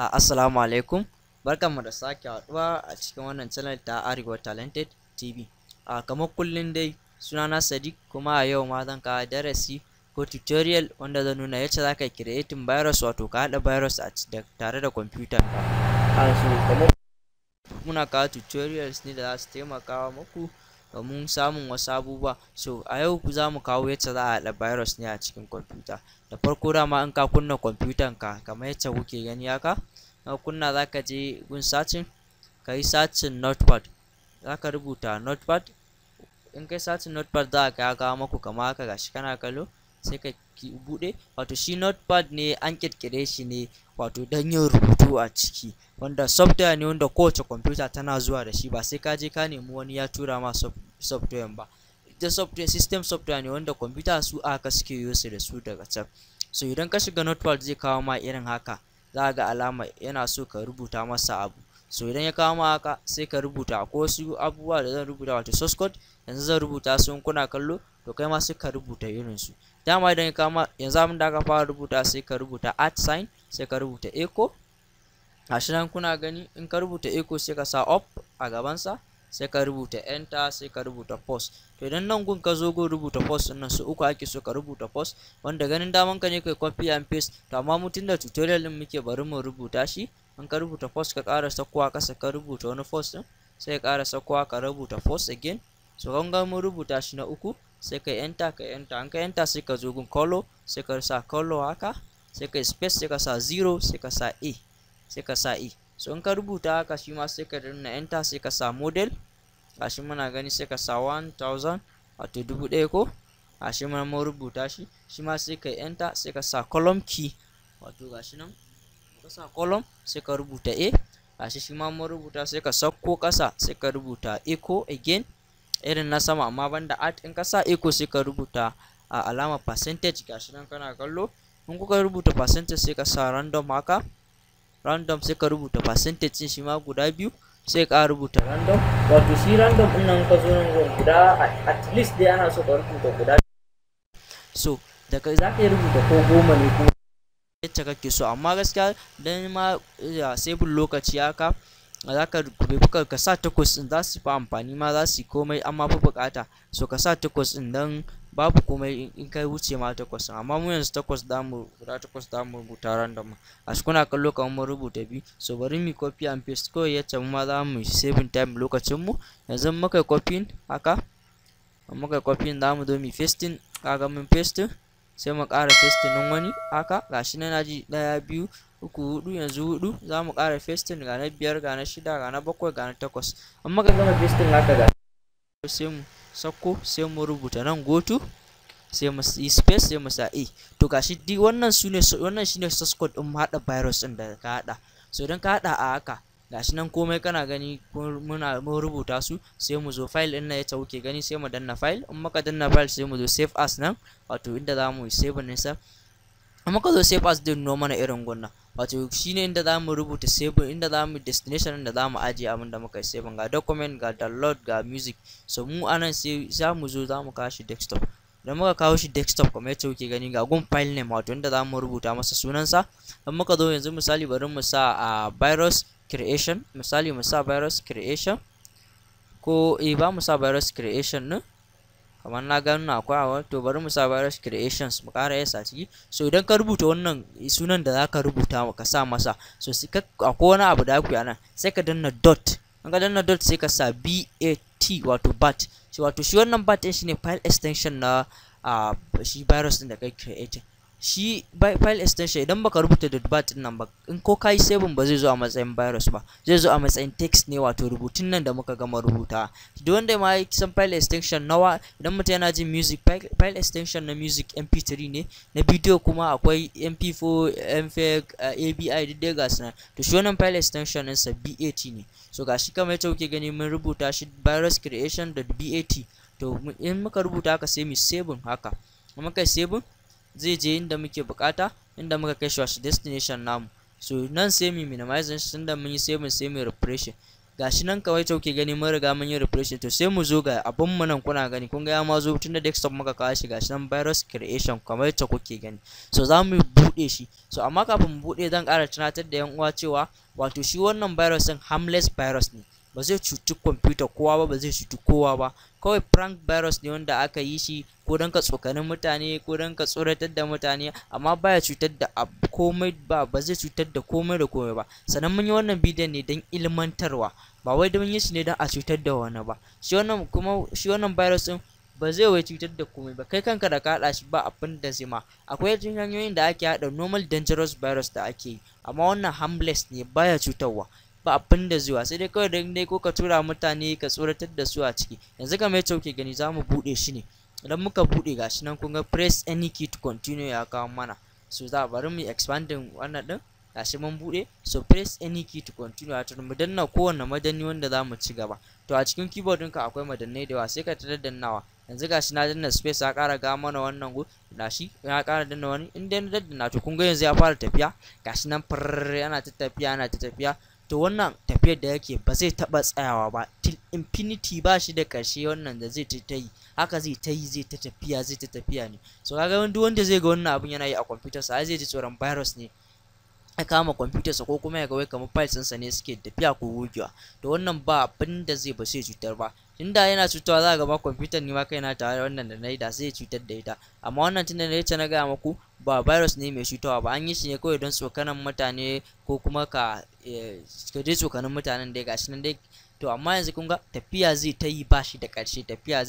Assalamu alaikum, barkanmu da sake haɗuwa a cikin wannan channel ta Arewa Talented TV. Kamar kullum dai sunana Sadiq, kuma a yau ma zan kawo darasi ko tutorial wanda zan nuna yacce za ka creating virus, wato ka haɗa virus tare da computer ka. Muna kawo tutorials ne da za su taimaka muku domin samun wasu abubuwa. So a yau za mu kawo yacce za a haɗa virus ne a cikin computer. Da farko dama in ka kunna computer ka kamar yacce kuke gani haka, ka kunna za ka je gun searching, ka yi searching notepad, za ka rubuta notepad. In kai searching notepad za ka kawo maku kamar haka, gashi kana kallo, sai ka buɗe. Wato shi notepad ne an ƙirƙire shi ne wato don yin rubutu a ciki, wanda software ne wanda kowace computer tana zuwa da shi, ba sai ka je ka nemi wani ya tura ma software ba. Ita software system software ne wanda computer su aka suke use da su daga can. So idan ka shiga notepad zai kawo ma irin haka, za ga alama yana so ka rubuta masa abu. So idan ya kawo ma haka sai ka rubuta. Akwai wasu abubuwa da zan rubuta, wato source code yanzu zan rubuta su, in kuna kallo to kai ma sai ka rubuta irin su. Dama idan ya kawo ma yanzu abin da aka fara rubuta, sai ka rubuta @, sai ka rubuta echo. Gashi nan kuna gani, in ka rubuta echo sai ka sa up a gabansa, sai ka rubuta enter, sai ka rubuta pause. To idan nan gun ka zo gun rubuta pause din nan, su uku ake so ka rubuta pause, wanda ganin daman ka ne kai copy and paste. To amma mu tunda tutorial din muke, bari mu rubuta shi. In ka rubuta pause ka ƙara sakowa ƙasa, ka rubuta wani pause din, sai ka ƙara sakowa ka rubuta pause again. So kun ga mun rubuta shi na uku, sai ka enter ka enter. An ka enter sai ka zo gun color, sai ka sa color haka, sai ka space, sai ka sa 0, sai ka sa a, sai ka sa e. So in ka rubuta haka shi ma sai ka danna enter, sai ka sa model. Gashi muna gani, sai ka sa 1000, wato 1000 ko. Gashi mun rubuta shi, shi ma sai ka enter, sai ka sa column key, wato gashi nan ka sa column, sai ka rubuta a. Gashi shi ma mun rubuta, sai ka sauko ƙasa, sai ka rubuta echo again, irin na sama amma banda @ in ka sa echo sai ka rubuta a alama percentage. Gashi nan kana kallo. In kuka rubuta percentage sai ka sa random haka, random, sai ka rubuta percentage din shi ma guda biyu, sai ka rubuta random. Wato shi random din nan ka zo nan guda, at least dai ana so ka rubuta guda. So daga za ka rubuta ko 10 ne ko yacce kake so, amma gaskiya dan ma save lokaci haka, za ka sa 8 din, za su fi amfani ma, za su yi komai, amma fi bukata. So ka sa 8 din dan babu komai in kai wuce ma 8 din, amma mu yanzu 8 guda 8 za mu rubuta random. Gashi kuna kallo kamar mun rubuta biyu. So bari mu copy and paste kawai yacce mu ma za mu save time lokacin mu. Yanzu muka copy haka, muka copy za mu zo mu pasting. Kaga mun paste, sai mu ƙara paste din wani haka. Gashi nan naji 1 2 3 4, yanzu 4 za mu ƙara pasting, ga na 5, ga na 6, ga na 7, ga na 8. Amma ka gama pasting haka, ga sai mu sako, sai mu rubuta nan go to, sai mu yi space, sai mu sa a. To gashi wannan shine source code din haɗa virus din da ka haɗa. So idan ka haɗa a haka, gashi nan komai kana gani mun rubuta su. Sai mu zo file din nan yacce kuke gani, sai mu danna file. In muka danna file sai mu zo save as nan, wato inda za mu save din sa. In muka zo save as din no mana irin gunna, wato shine inda za mu rubuta save, inda za mu destination da za mu ajiye abin da muka save. Ga document, ga download, ga music. So mu anan sai za mu zo za mu kawo shi desktop. Idan muka kawo shi desktop kamar yacce kuke gani, ga gun file name, wato inda za mu rubuta masa sunansa. In muka zo yanzu misali bari mu sa virus creation, misali mu sa virus creation, ko ba mu sa virus creation ne, kamar na gano akwai to bari mu sa virus creations, mu ƙara yasa ciki. So idan ka rubuta wannan sunan da zaka rubuta ka sa masa, so akwai wani abu da aka yi anan, sai ka danna dot. In ka danna dot sai ka sa bat, wato bat. So wato shi wannan bat din shine file extension na shi virus din da kai creating. Shi file extension idan baka rubuta .bat din nan ba, in ko kai saving ba zai zo a matsayin virus ba, zai zo a matsayin text ne, wato rubutun nan da muka gama rubuta. Duk wanda ma ya san file extension nawa, idan mutum yana jin music, file extension na music mp3 ne, na video kuma akwai mp4, mfeg, abi, duk dai gasu nan. To shi wannan file extension ɗinsa bat ne. So gashi kamar yacce kuke gani mun rubuta shi virus creation.bat. To in muka rubuta haka sai mu save haka. In muka save zai je inda muke bukata, inda muka kai shi destination namu. So nan sai mu minimize shi, tunda mun yi saving sai mu refresh. gashi nan kawai to ke gani mun riga mun yi refresh. To sai mu zo ga abun mu nan kuna gani, kun ga ya ma zo tunda desktop muka kawo shi, gashi nan virus creation kamar yadda kuke gani. So za mu buɗe shi. So amma kafin mu buɗe zan ƙara tunatar da yan uwa cewa wato shi wannan virus din harmless virus ne, ba zai cuci computer kowa ba, ba zai cuci kowa ba, kawai prank virus ne wanda aka yi shi ko don ka tsokanin mutane ko don ka tsoratar da mutane, amma baya cutar da komai ba zai cutar da komai da komai ba. Sannan mun yi wannan bidiyon ne don ilmantarwa, ba wai don yin shi ne don a cutar da wani ba. Shi wannan virus din ba zai wai cutar da komai ba, kai kanka da ka haɗa shi ba abin da zai ma. Akwai hanyoyin da ake haɗa normal dangerous virus da ake yi, amma wannan harmless ne, baya cutarwa, ba abin da zuwa, sai dai kawai dan dai ko ka tura mutane ka tsoratar da su a ciki. Yanzu kamar yadda kuke gani za mu buɗe shi ne. Idan muka buɗe gashi nan kun ga press any key to continue ya kawo mana. So za bari mu expanding wannan din, gashi mun buɗe. So press any key to continue, wato mu danna kowanne madanni wanda za mu ci gaba. To a cikin keyboard ɗinka akwai madannai da yawa, sai ka ta dannawa. Yanzu gashi na danna space ya ƙara ga mana wannan gu, gashi ya ƙara danna wani, in dai na danna to kun ga yanzu ya fara tafiya, gashi nan yana ta tafiya. To wannan tafiyar da yake ba zai taɓa tsayawa ba till infinity, ba shi da ƙarshe. Wannan da zai ta yi haka zai ta tafiya ne. So kaga duk wanda zai ga wannan abun yana yi a computer sa zai ji tsoron virus ne ya kama computer sa, ko kuma ya ga wai kamar files ɗinsa ne suke tafiya ko gogewa. To wannan ba abin da zai ba sai cutar ba. Inda yana cutarwa za ga ba computer ni ma kaina tare da wannan da nayi da sai cutar da ita, amma wannan tunda na yace na gaya muku ba virus ne mai cutarwa ba, an yi shi ne kawai don tsokanan mutane ko kuma ka dai tsokanin mutanen dai gashi nan dai. To amma yanzu kun ga tafiya zai ta yi ba shi da ƙarshe, tafiya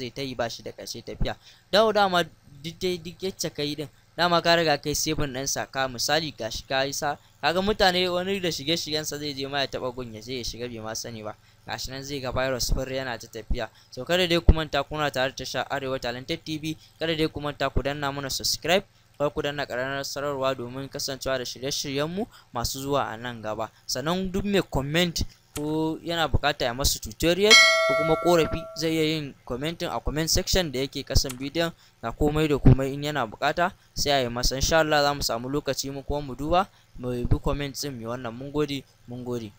dama duk yacce ka yi din, dama ka riga kai saving ɗinsa ka misali gashi ka yi sa, kaga mutane wani da shige-shigensa zai je ma ya taɓa gun ya je ya shiga bai ma sani ba, gashi nan zai ga virus fur yana ta tafiya. So kada dai ku manta kuna tare da tashar Arewa Talented TV, kada dai ku manta ku danna mana subscribe, kar ku danna ƙararrawar sanarwa domin kasancewa da shirye-shiryenmu masu zuwa a nan gaba. Sannan duk mai comment ko yana bukata ya masa tutorial ko kuma korafi zai iya yin commenting a comment section da yake kasan bidiyon, na komai da komai in yana bukata sai a yi masa. Insha Allah za mu samu lokaci mu kuma mu duba mu bi comment din mu wannan. Mun gode.